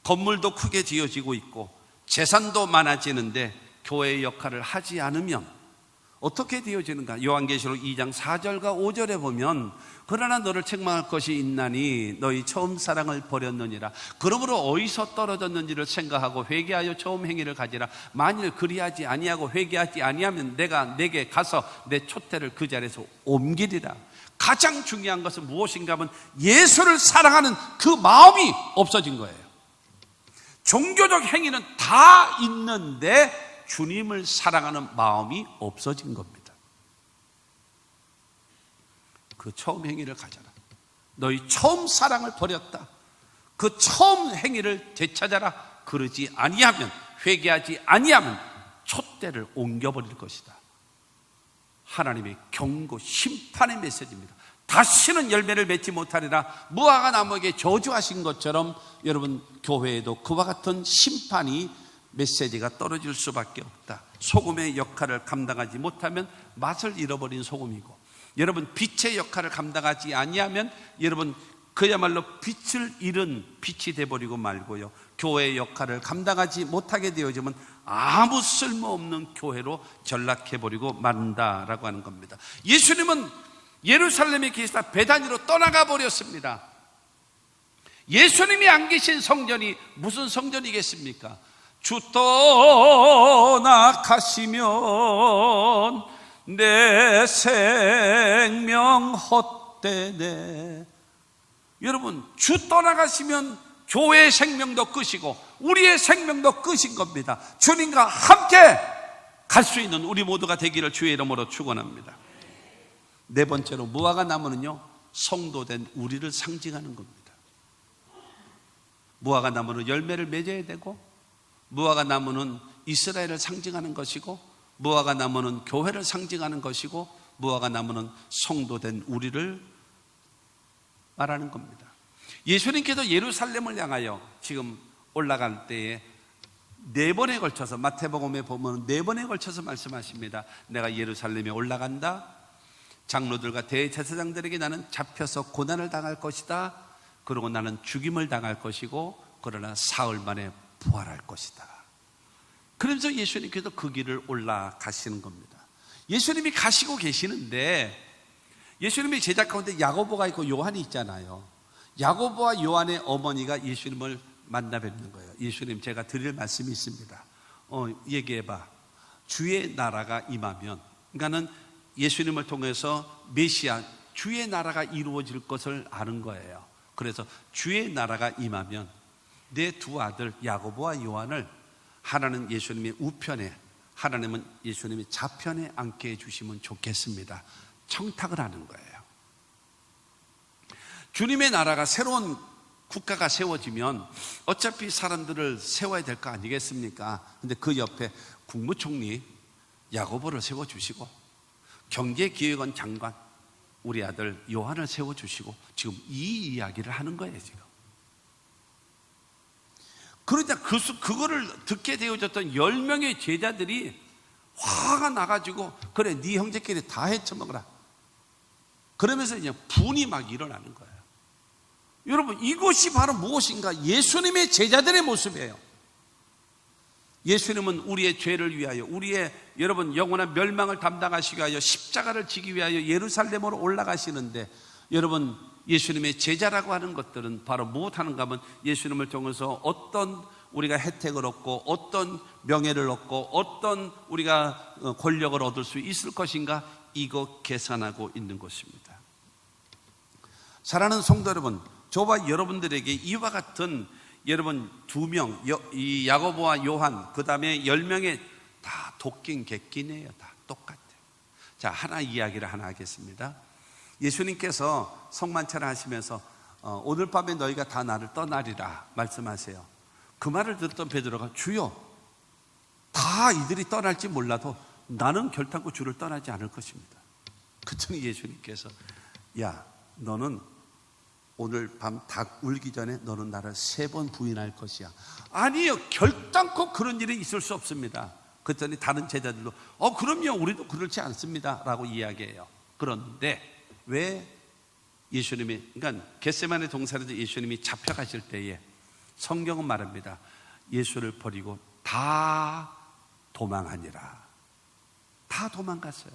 건물도 크게 지어지고 있고 재산도 많아지는데 교회의 역할을 하지 않으면 어떻게 되어지는가? 요한계시록 2장 4절과 5절에 보면 그러나 너를 책망할 것이 있나니 너희 처음 사랑을 버렸느니라. 그러므로 어디서 떨어졌는지를 생각하고 회개하여 처음 행위를 가지라. 만일 그리하지 아니하고 회개하지 아니하면 내가 내게 가서 내 촛대를 그 자리에서 옮기리라. 가장 중요한 것은 무엇인가 하면 예수를 사랑하는 그 마음이 없어진 거예요. 종교적 행위는 다 있는데 주님을 사랑하는 마음이 없어진 겁니다. 그 처음 행위를 가져라. 너희 처음 사랑을 버렸다. 그 처음 행위를 되찾아라. 그러지 아니하면, 회개하지 아니하면 촛대를 옮겨버릴 것이다. 하나님의 경고, 심판의 메시지입니다. 다시는 열매를 맺지 못하리라. 무화과 나무에게 저주하신 것처럼 여러분, 교회에도 그와 같은 심판이, 메시지가 떨어질 수밖에 없다. 소금의 역할을 감당하지 못하면 맛을 잃어버린 소금이고, 여러분 빛의 역할을 감당하지 아니하면 여러분 그야말로 빛을 잃은 빛이 되어버리고 말고요, 교회의 역할을 감당하지 못하게 되어지면 아무 쓸모없는 교회로 전락해버리고 만다라고 하는 겁니다. 예수님은 예루살렘에 계시다 베다니로 떠나가 버렸습니다. 예수님이 안 계신 성전이 무슨 성전이겠습니까? 주 떠나가시면 내 생명 헛되네. 여러분, 주 떠나가시면 교회의 생명도 끝이고 우리의 생명도 끝인 겁니다. 주님과 함께 갈 수 있는 우리 모두가 되기를 주의 이름으로 축원합니다. 네 번째로, 무화과 나무는요, 성도된 우리를 상징하는 겁니다. 무화과 나무는 열매를 맺어야 되고, 무화과 나무는 이스라엘을 상징하는 것이고, 무화과 나무는 교회를 상징하는 것이고, 무화과 나무는 성도된 우리를 말하는 겁니다. 예수님께서 예루살렘을 향하여 지금 올라갈 때에 네 번에 걸쳐서, 마태복음에 보면 네 번에 걸쳐서 말씀하십니다. 내가 예루살렘에 올라간다. 장로들과 대제사장들에게 나는 잡혀서 고난을 당할 것이다. 그리고 나는 죽임을 당할 것이고, 그러나 사흘 만에 부활할 것이다. 그러면서 예수님께서 그 길을 올라가시는 겁니다. 예수님이 가시고 계시는데, 예수님의 제자 가운데 야고보가 있고 요한이 있잖아요. 야고보와 요한의 어머니가 예수님을 만나 뵙는 거예요. 예수님, 제가 드릴 말씀이 있습니다. 얘기해봐. 주의 나라가 임하면, 그러니까는 예수님을 통해서 메시아, 주의 나라가 이루어질 것을 아는 거예요. 그래서 주의 나라가 임하면 내 두 아들 야고보와 요한을, 하나는 예수님의 우편에, 하나님은 예수님의 좌편에 앉게 해주시면 좋겠습니다. 청탁을 하는 거예요. 주님의 나라가, 새로운 국가가 세워지면 어차피 사람들을 세워야 될 거 아니겠습니까? 근데 그 옆에 국무총리 야고보를 세워주시고, 경제기획원 장관 우리 아들 요한을 세워주시고, 지금 이 이야기를 하는 거예요, 지금. 그러자 그거를 듣게 되어졌던 10명의 제자들이 화가 나가지고, 그래, 네 형제끼리 다 헤쳐먹어라. 그러면서 이제 분이 막 일어나는 거예요. 여러분, 이것이 바로 무엇인가? 예수님의 제자들의 모습이에요. 예수님은 우리의 죄를 위하여, 우리의 여러분 영원한 멸망을 담당하시기 위하여 십자가를 지기 위하여 예루살렘으로 올라가시는데, 여러분 예수님의 제자라고 하는 것들은 바로 무엇하는가 하면, 예수님을 통해서 어떤 우리가 혜택을 얻고, 어떤 명예를 얻고, 어떤 우리가 권력을 얻을 수 있을 것인가, 이거 계산하고 있는 것입니다. 사랑하는 성도 여러분, 저와 여러분들에게 이와 같은, 여러분 두 명, 이 야고보와 요한, 그 다음에 10명의 다 도끼인 객기네요. 다 똑같아요. 자, 하나 이야기를 하나 하겠습니다. 예수님께서 성만찬을 하시면서 오늘 밤에 너희가 다 나를 떠나리라 말씀하세요. 그 말을 듣던 베드로가, 주여, 다 이들이 떠날지 몰라도 나는 결단코 주를 떠나지 않을 것입니다. 그랬더니 예수님께서, 야, 너는 오늘 밤 닭 울기 전에 너는 나를 3번 부인할 것이야. 아니요, 결단코 그런 일이 있을 수 없습니다. 그랬더니 다른 제자들도 그럼요, 우리도 그렇지 않습니다 라고 이야기해요. 그런데 왜 예수님이, 그러니까 겟세마네 동산에서 예수님이 잡혀가실 때에 성경은 말합니다. 예수를 버리고 다 도망하니라. 다 도망갔어요.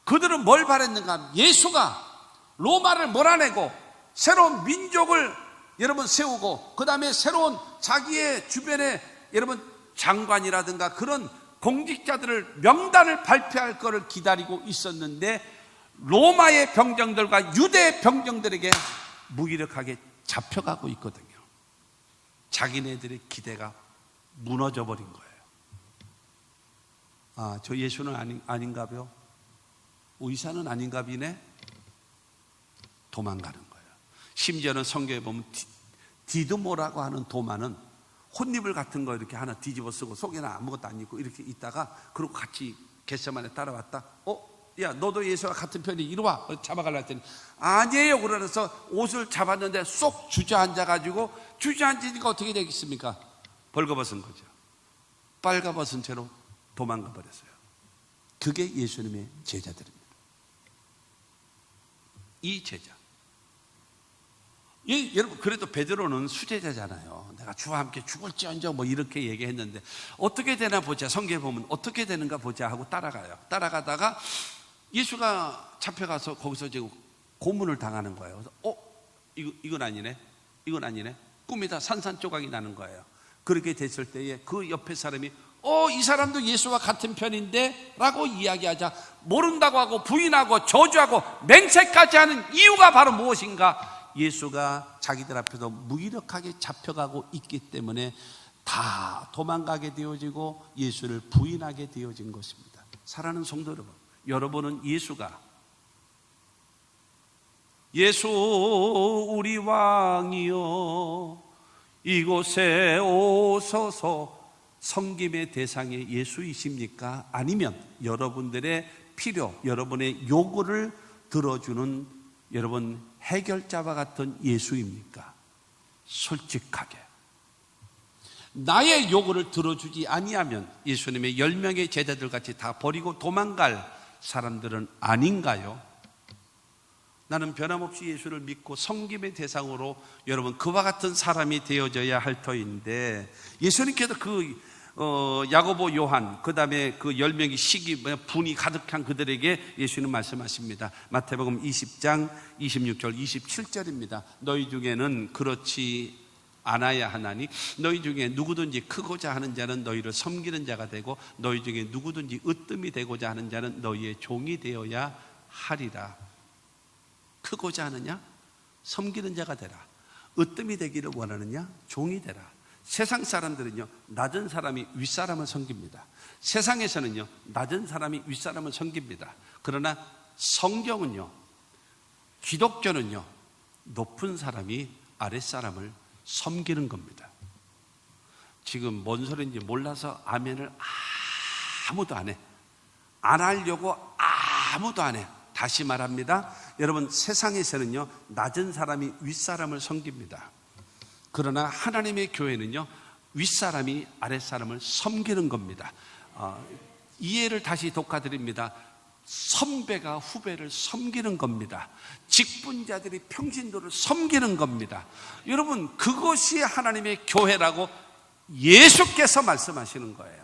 그들은 뭘 바랬는가? 예수가 로마를 몰아내고 새로운 민족을 여러분 세우고, 그 다음에 새로운 자기의 주변에 여러분 장관이라든가 그런 공직자들을, 명단을 발표할 것을 기다리고 있었는데, 로마의 병정들과 유대의 병정들에게 무기력하게 잡혀가고 있거든요. 자기네들의 기대가 무너져 버린 거예요. 아, 저 예수는 아닌가요? 의사는 아닌가비네? 도망가는 거예요. 심지어는 성경에 보면 디드모라고 하는 도마는 혼잎을 같은 거 이렇게 하나 뒤집어 쓰고 속에는 아무것도 안 입고 이렇게 있다가 그리고 같이 겟세마네 따라왔다. 야, 너도 예수와 같은 편이 이리 와. 잡아가려 했더니 아니에요. 그러면서 옷을 잡았는데 쏙 주저앉아가지고, 주저앉으니까 어떻게 되겠습니까? 벌거벗은 거죠. 빨가벗은 채로 도망가 버렸어요. 그게 예수님의 제자들입니다. 이 제자. 여러분, 그래도 베드로는 수제자잖아요. 내가 주와 함께 죽을지언정 뭐 이렇게 얘기했는데, 어떻게 되나 보자. 성경에 보면 어떻게 되는가 보자 하고 따라가요. 따라가다가 예수가 잡혀가서 거기서 이제 고문을 당하는 거예요. 그래서 이건 아니네. 이건 아니네. 꿈이다. 산산조각이 나는 거예요. 그렇게 됐을 때에 그 옆에 사람이 이 사람도 예수와 같은 편인데 라고 이야기하자, 모른다고 하고 부인하고 저주하고 맹세까지 하는 이유가 바로 무엇인가? 예수가 자기들 앞에서 무기력하게 잡혀가고 있기 때문에 다 도망가게 되어지고 예수를 부인하게 되어진 것입니다. 사랑하는 성도 여러분, 여러분은 예수 우리 왕이여 이곳에 오소서 섬김의 대상이 예수이십니까? 아니면 여러분들의 필요, 여러분의 요구를 들어주는 여러분 해결자와 같은 예수입니까? 솔직하게 나의 요구를 들어주지 아니하면 예수님의 10명의 제자들 같이 다 버리고 도망갈 사람들은 아닌가요? 나는 변함없이 예수를 믿고 섬김의 대상으로 여러분 그와 같은 사람이 되어져야 할 터인데, 예수님께서 야고보, 요한, 그 다음에 그 10명이 분이 가득한 그들에게 예수는 말씀하십니다. 마태복음 20장 26절 27절입니다. 너희 중에는 그렇지 않아야 하나니 너희 중에 누구든지 크고자 하는 자는 너희를 섬기는 자가 되고 너희 중에 누구든지 으뜸이 되고자 하는 자는 너희의 종이 되어야 하리라. 크고자 하느냐? 섬기는 자가 되라. 으뜸이 되기를 원하느냐? 종이 되라. 세상 사람들은요, 낮은 사람이 윗사람을 섬깁니다. 세상에서는요, 낮은 사람이 윗사람을 섬깁니다. 그러나 성경은요, 기독교는요, 높은 사람이 아랫사람을 섬기는 겁니다. 지금 뭔 소리인지 몰라서 아멘을 아무도 안 해. 안 하려고 아무도 안 해. 다시 말합니다. 여러분, 세상에서는요, 낮은 사람이 윗사람을 섬깁니다. 그러나 하나님의 교회는요, 윗사람이 아랫사람을 섬기는 겁니다. 이해를 다시 독하드립니다. 선배가 후배를 섬기는 겁니다. 직분자들이 평신도를 섬기는 겁니다. 여러분, 그것이 하나님의 교회라고 예수께서 말씀하시는 거예요.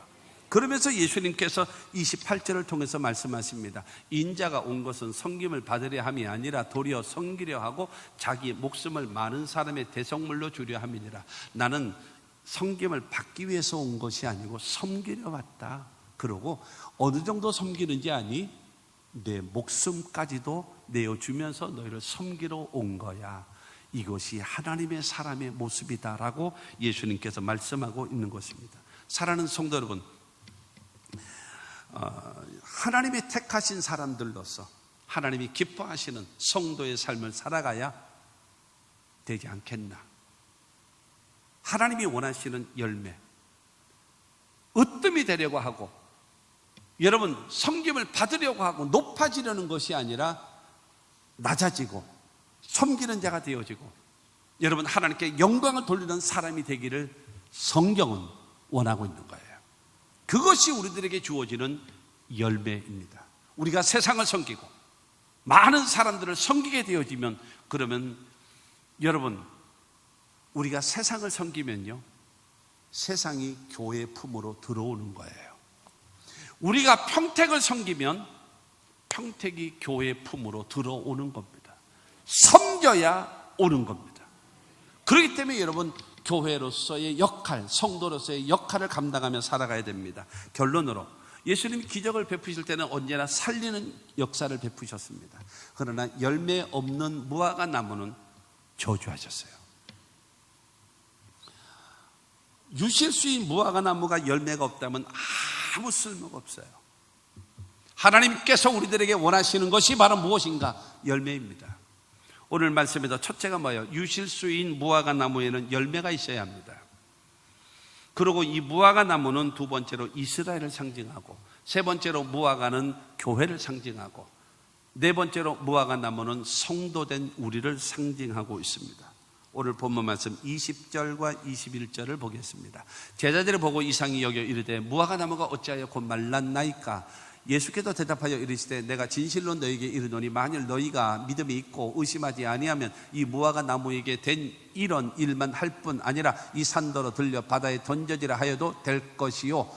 그러면서 예수님께서 28절을 통해서 말씀하십니다. 인자가 온 것은 섬김을 받으려 함이 아니라 도리어 섬기려 하고 자기 목숨을 많은 사람의 대속물로 주려 함이니라. 나는 섬김을 받기 위해서 온 것이 아니고 섬기려 왔다. 그러고 어느 정도 섬기는지 아니? 내 목숨까지도 내어주면서 너희를 섬기러 온 거야. 이것이 하나님의 사람의 모습이다라고 예수님께서 말씀하고 있는 것입니다. 사랑하는 성도 여러분, 하나님이 택하신 사람들로서 하나님이 기뻐하시는 성도의 삶을 살아가야 되지 않겠나. 하나님이 원하시는 열매, 으뜸이 되려고 하고 여러분 섬김을 받으려고 하고 높아지려는 것이 아니라 낮아지고 섬기는 자가 되어지고 여러분 하나님께 영광을 돌리는 사람이 되기를 성경은 원하고 있는 거예요. 그것이 우리들에게 주어지는 열매입니다. 우리가 세상을 섬기고 많은 사람들을 섬기게 되어지면, 그러면 여러분 우리가 세상을 섬기면요, 세상이 교회 품으로 들어오는 거예요. 우리가 평택을 섬기면 평택이 교회 품으로 들어오는 겁니다. 섬겨야 오는 겁니다. 그렇기 때문에 여러분 교회로서의 역할, 성도로서의 역할을 감당하며 살아가야 됩니다. 결론으로 예수님이 기적을 베푸실 때는 언제나 살리는 역사를 베푸셨습니다. 그러나 열매 없는 무화과 나무는 저주하셨어요. 유실수인 무화과 나무가 열매가 없다면 아무 쓸모가 없어요. 하나님께서 우리들에게 원하시는 것이 바로 무엇인가? 열매입니다. 오늘 말씀에서 첫째가 뭐예요? 유실수인 무화과 나무에는 열매가 있어야 합니다. 그리고 이 무화과 나무는 두 번째로 이스라엘을 상징하고, 세 번째로 무화과는 교회를 상징하고, 네 번째로 무화과 나무는 성도된 우리를 상징하고 있습니다. 오늘 본문 말씀 20절과 21절을 보겠습니다. 제자들을 보고 이상히 여겨 이르되 무화과 나무가 어찌하여 곧 말랐나이까? 예수께서 대답하여 이르시되 내가 진실로 너희에게 이르노니 만일 너희가 믿음이 있고 의심하지 아니하면 이 무화과 나무에게 된 이런 일만 할 뿐 아니라 이 산더러 들려 바다에 던져지라 하여도 될 것이요.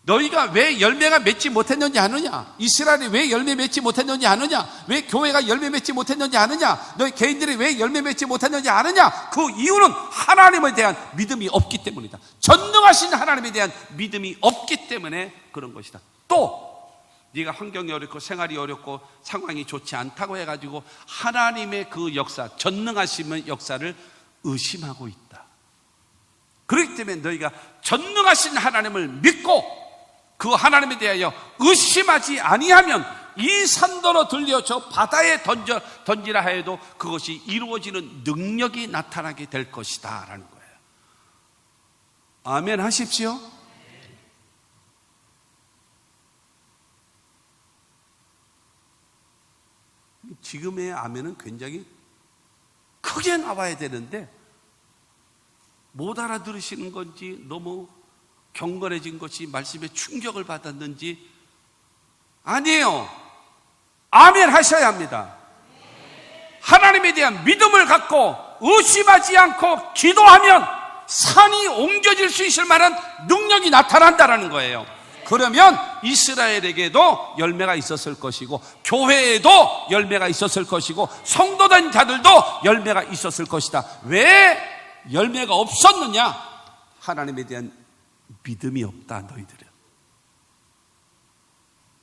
너희가 왜 열매가 맺지 못했는지 아느냐? 이스라엘이 왜 열매 맺지 못했는지 아느냐? 왜 교회가 열매 맺지 못했는지 아느냐? 너희 개인들이 왜 열매 맺지 못했는지 아느냐? 그 이유는 하나님에 대한 믿음이 없기 때문이다. 전능하신 하나님에 대한 믿음이 없기 때문에 그런 것이다. 또 네가 환경이 어렵고 생활이 어렵고 상황이 좋지 않다고 해가지고 하나님의 그 역사, 전능하심의 역사를 의심하고 있다. 그렇기 때문에 너희가 전능하신 하나님을 믿고 그 하나님에 대하여 의심하지 아니하면 이 산더러 들려 저 바다에 던지라 하여도 그것이 이루어지는 능력이 나타나게 될 것이다 라는 거예요. 아멘 하십시오. 지금의 아멘은 굉장히 크게 나와야 되는데 못 알아들으시는 건지 너무 경건해진 것이 말씀에 충격을 받았는지 아니에요. 아멘 하셔야 합니다. 하나님에 대한 믿음을 갖고 의심하지 않고 기도하면 산이 옮겨질 수 있을 만한 능력이 나타난다는 거예요. 그러면 이스라엘에게도 열매가 있었을 것이고 교회에도 열매가 있었을 것이고 성도된 자들도 열매가 있었을 것이다. 왜 열매가 없었느냐? 하나님에 대한 믿음이 없다 너희들은.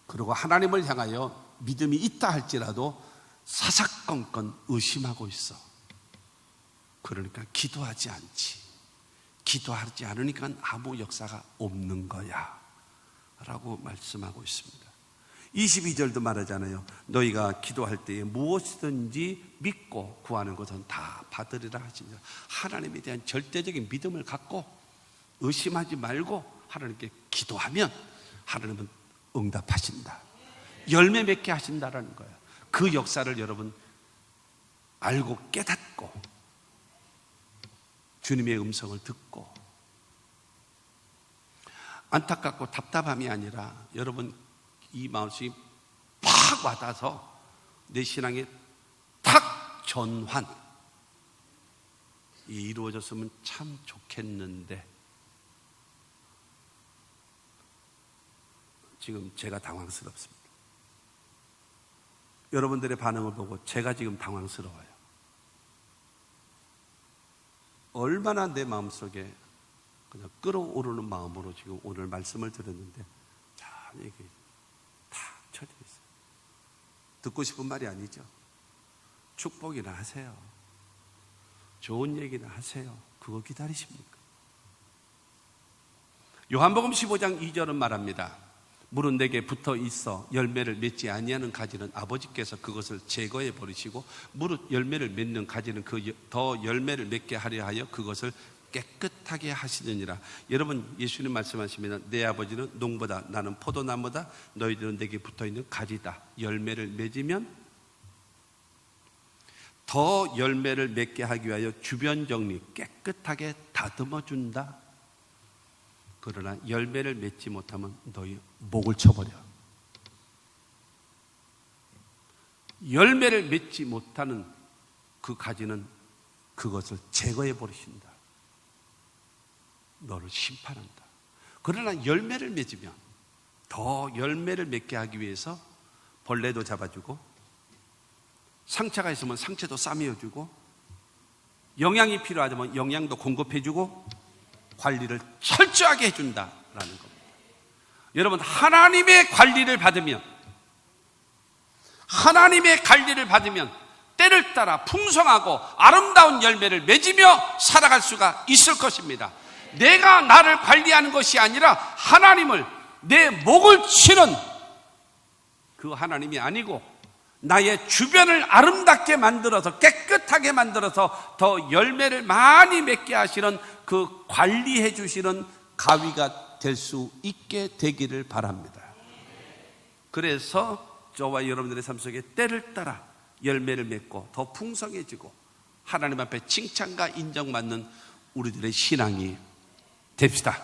그리고 하나님을 향하여 믿음이 있다 할지라도 사사건건 의심하고 있어. 그러니까 기도하지 않지. 기도하지 않으니까 아무 역사가 없는 거야 라고 말씀하고 있습니다. 22절도 말하잖아요. 너희가 기도할 때에 무엇이든지 믿고 구하는 것은 다 받으리라 하시니라. 하나님에 대한 절대적인 믿음을 갖고 의심하지 말고 하나님께 기도하면 하나님은 응답하신다. 열매 맺게 하신다라는 거예요. 그 역사를 여러분 알고 깨닫고 주님의 음성을 듣고 안타깝고 답답함이 아니라 여러분 이 마음이 팍 와닿아서 내 신앙에 탁 전환이 이루어졌으면 참 좋겠는데 지금 제가 당황스럽습니다. 여러분들의 반응을 보고 제가 지금 당황스러워요. 얼마나 내 마음속에 그냥 끓어오르는 마음으로 지금 오늘 말씀을 들었는데 참 이게 다 쳐져 있어요. 듣고 싶은 말이 아니죠. 축복이나 하세요. 좋은 얘기나 하세요. 그거 기다리십니까? 요한복음 15장 2절은 말합니다. 물은 내게 붙어 있어 열매를 맺지 아니하는 가지는 아버지께서 그것을 제거해 버리시고 무릇 열매를 맺는 가지는 더 열매를 맺게 하려 하여 그것을 깨끗하게 하시느니라. 여러분 예수님 말씀하시면 내 아버지는 농부다 나는 포도나무다 너희들은 내게 붙어있는 가지다. 열매를 맺으면 더 열매를 맺게 하기 위하여 주변 정리 깨끗하게 다듬어 준다. 그러나 열매를 맺지 못하면 너희 목을 쳐버려. 열매를 맺지 못하는 그 가지는 그것을 제거해 버리신다. 너를 심판한다. 그러나 열매를 맺으면 더 열매를 맺게 하기 위해서 벌레도 잡아주고 상처가 있으면 상처도 싸매어주고 영양이 필요하다면 영양도 공급해주고 관리를 철저하게 해준다라는 겁니다. 여러분 하나님의 관리를 받으면 때를 따라 풍성하고 아름다운 열매를 맺으며 살아갈 수가 있을 것입니다. 내가 나를 관리하는 것이 아니라 하나님을, 내 목을 치는 그 하나님이 아니고 나의 주변을 아름답게 만들어서, 깨끗하게 만들어서 더 열매를 많이 맺게 하시는 그 관리해 주시는 가위가 될 수 있게 되기를 바랍니다. 그래서 저와 여러분들의 삶 속에 때를 따라 열매를 맺고 더 풍성해지고 하나님 앞에 칭찬과 인정받는 우리들의 신앙이 됩시다.